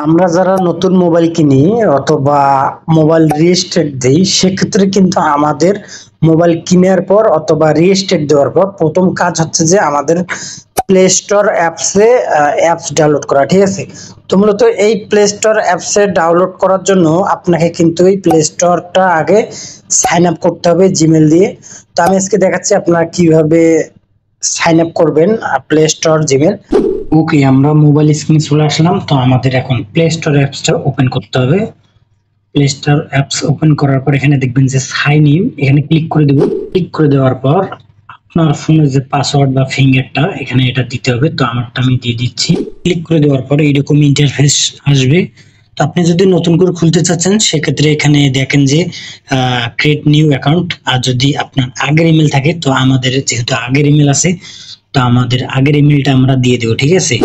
আমরা যারা নতুন মোবাইল কিনি অথবা মোবাইল রিস্টেট দেই সেক্ষেত্রে কিন্তু আমাদের মোবাইল কেনার পর অথবা রিস্টেট দেওয়ার পর প্রথম কাজ হচ্ছে যে আমাদের প্লে স্টোর অ্যাপসে অ্যাপস ডাউনলোড করা। ঠিক আছে, তো মূলত এই প্লে স্টোর অ্যাপসে ডাউনলোড করার জন্য আপনাকে কিন্তু এই প্লে স্টোরটা আগে সাইন আপ করতে হবে জিমেল দিয়ে। তো আমি আজকে দেখাচ্ছি আপনারা কিভাবে সাইন আপ করবেন প্লে স্টোর জিমেল। ওকে, আমরা মোবাইল স্ক্রিনে চলে আসলাম। তো আমাদের এখন প্লে স্টোর অ্যাপসটা ওপেন করতে হবে। প্লে স্টোর অ্যাপস ওপেন করার পর এখানে দেখবেন যে সাইন ইন, এখানে ক্লিক করে দেব। ক্লিক করে দেওয়ার পর আপনার ফোনের যে পাসওয়ার্ড বা ফিঙ্গারটা এখানে এটা দিতে হবে। তো আমারটা আমি দিয়ে দিচ্ছি। ক্লিক করে দেওয়ার পরে এইরকম ইন্টারফেস আসবে। তো আপনি যদি নতুন করে খুলতে চাচ্ছেন সেক্ষেত্রে এখানে দেখেন যে ক্রিয়েট নিউ অ্যাকাউন্ট, আর যদি আপনার আগের ইমেল থাকে তো আমাদের যেহেতু আগের ইমেল আছে তো আমাদের আগের ইমেলটা আমরা দিয়ে দেবো। ঠিক আছে,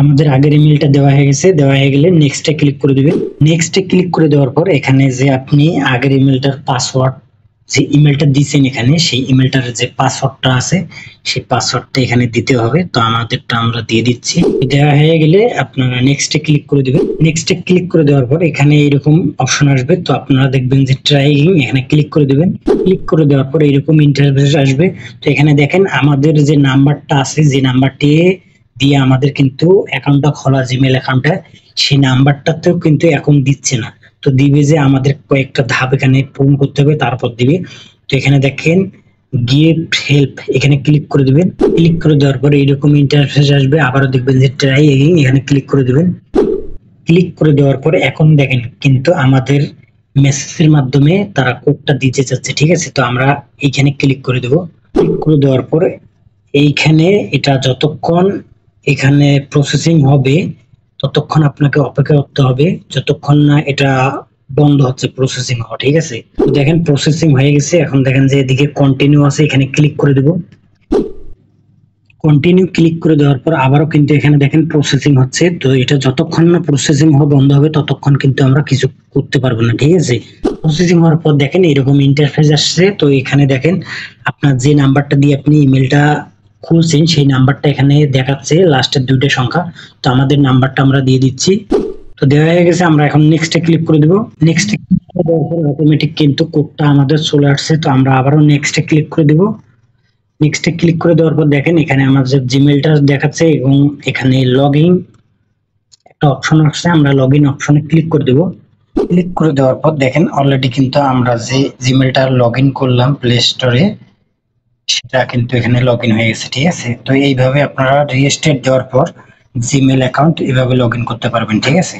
আমাদের আগের ইমেলটা দেওয়া হয়ে গেছে। দেওয়া হয়ে গেলে নেক্সটে ক্লিক করে দিবেন। নেক্সটে ক্লিক করে দেওয়ার পর এখানে যে আপনি আগের ইমেলটার পাসওয়ার্ড যে ইমেলটা দিয়েছেন এখানে সেই ইমেলটার যে পাসওয়ার্ডটা আছে সেই পাসওয়ার্ডটা এখানে দিতে হবে। তো আমাদেরটা আমরা দিয়ে দিচ্ছি। দেওয়া হয়ে গেলে আপনারা নেক্সটে ক্লিক করে দিবেন। নেক্সটে ক্লিক করে দেওয়ার পর এখানে এরকম অপশন আসবে। তো আপনারা দেখবেন যে ট্রাইং, এখানে ক্লিক করে দিবেন। ক্লিক করে দেওয়ার পর এরকম ইন্টারফেস আসবে। তো এখানে দেখেন আমাদের যে নাম্বারটা আছে, যে নাম্বারটি দিয়ে আমাদের কিন্তু অ্যাকাউন্টটা খোলা জিমেল অ্যাকাউন্টটা, সেই নাম্বারটাতেও কিন্তু এখন দিচ্ছে না। তো দিবে যে আমাদের কয়েকটা ধাপ এখানে পূরণ করতে হবে, তারপর দিবে। তো এখানে দেখেন গিফট হেল্প, এখানে ক্লিক করে দিবেন। ক্লিক করে দেওয়ার পরে এইরকম ইন্টারফেস আসবে। আবারও দেখবেন যে ট্রাই এগেইন, এখানে ক্লিক করে দিবেন। ক্লিক করে দেওয়ার পরে এখন দেখেন কিন্তু আমাদের মেসেজের মাধ্যমে তারা কোডটা দিতে চাচ্ছে। ঠিক আছে, তো আমরা এইখানে ক্লিক করে দেব। ক্লিক করে দেওয়ার পরে এইখানে এটা যতক্ষণ এখানে প্রসেসিং হবে ততক্ষণ আপনাকে অপেক্ষা করতে হবে, যতক্ষণ না এটা বন্ধ হচ্ছে প্রসেসিং হওয়া। ঠিক আছে, তো দেখেন প্রসেসিং হয়ে গেছে। এখন দেখেন যে এদিকে কন্টিনিউ আছে, এখানে ক্লিক করে দেব। কন্টিনিউ ক্লিক করে দেওয়ার পর আবারও কিন্তু এখানে দেখেন প্রসেসিং হচ্ছে। তো এটা যতক্ষণ না প্রসেসিং হওয়া বন্ধ হবে ততক্ষণ কিন্তু আমরা কিছু করতে পারবো না। ঠিক আছে, প্রসেসিং হওয়ার পর দেখেন এরকম ইন্টারফেস আসছে। তো এখানে দেখেন আপনার যে নাম্বারটা দিয়ে আপনি ইমেলটা খুলছেন সেই নাম্বারটা এখানে দেখাচ্ছে, লাস্টের দুইটা সংখ্যা। তো আমাদের নাম্বারটা আমরা দিয়ে দিচ্ছি। তো দেওয়া হয়ে গেছে, আমরা এখন নেক্সটে ক্লিক করে দেব। নেক্সটে ক্লিক করে দেওয়ার পর অটোমেটিক কিন্তু কোডটা আমাদের চলে আসছে। তো আমরা আবারও নেক্সটে ক্লিক করে দেব। নেক্সটে ক্লিক করে দেওয়ার পর দেখেন এখানে আমাদের জিমেলটা দেখাচ্ছে এবং এখানে লগইন একটা অপশন আসছে। আমরা লগইন অপশনে ক্লিক করে দেব। ক্লিক করে দেওয়ার পর দেখেন অলরেডি কিন্তু আমরা যে জিমেলটা লগইন করলাম প্লে স্টোরে সেটা কিন্তু এখানে লগইন হয়ে গেছে। ঠিক আছে, তো এইভাবে আপনারা রিস্টার্ট দেওয়ার পর জিমেল অ্যাকাউন্ট এভাবে লগইন করতে পারবেন। ঠিক আছে।